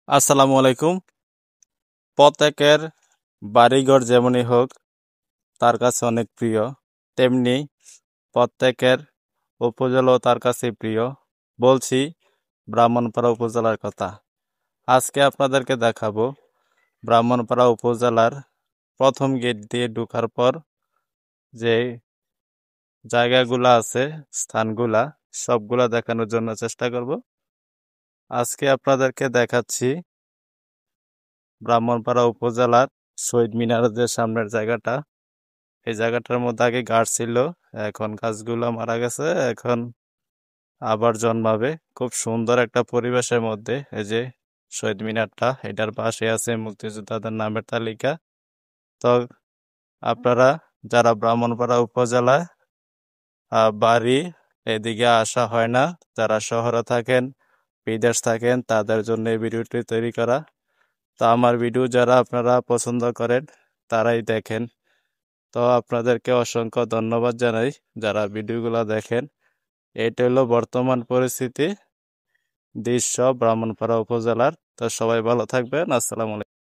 আসসালামু আলাইকুম। প্রত্যেকের বাড়িঘর যেমনই হোক তার কাছে অনেক প্রিয়, তেমনি প্রত্যেকের উপজেলাও তার কাছে প্রিয়। বলছি ব্রাহ্মণপাড়া উপজেলার কথা। আজকে আপনাদেরকে দেখাবো ব্রাহ্মণপাড়া উপজেলার প্রথম গেট দিয়ে ঢোকার পর যে জায়গাগুলা আছে, স্থানগুলা সবগুলা দেখানোর জন্য চেষ্টা করব। আজকে আপনাদেরকে দেখাচ্ছি ব্রাহ্মণপাড়া উপজেলার শহীদ মিনারের যে সামনের জায়গাটা। এই জায়গাটার মধ্যে আগে গাছ ছিল, এখন গাছগুলো মারা গেছে, এখন আবার জন্মাবে। খুব সুন্দর একটা পরিবেশের মধ্যে এই যে শহীদ মিনারটা, এটার পাশে আছে মুক্তিযোদ্ধাদের নামের তালিকা। তো আপনারা যারা ব্রাহ্মণপাড়া উপজেলায় বাড়ি এদিকে আসা হয় না, যারা শহরে থাকেন, বিদেশ থাকেন, তাদের জন্য এই ভিডিওটি তৈরি করা। তো আমার ভিডিও যারা আপনারা পছন্দ করেন তারাই দেখেন। তো আপনাদেরকে অসংখ্য ধন্যবাদ জানাই যারা ভিডিওগুলো দেখেন। এটা হলো বর্তমান পরিস্থিতি দৃশ্য ব্রাহ্মণপাড়া উপজেলার। তো সবাই ভালো থাকবেন। আসসালামু আলাইকুম।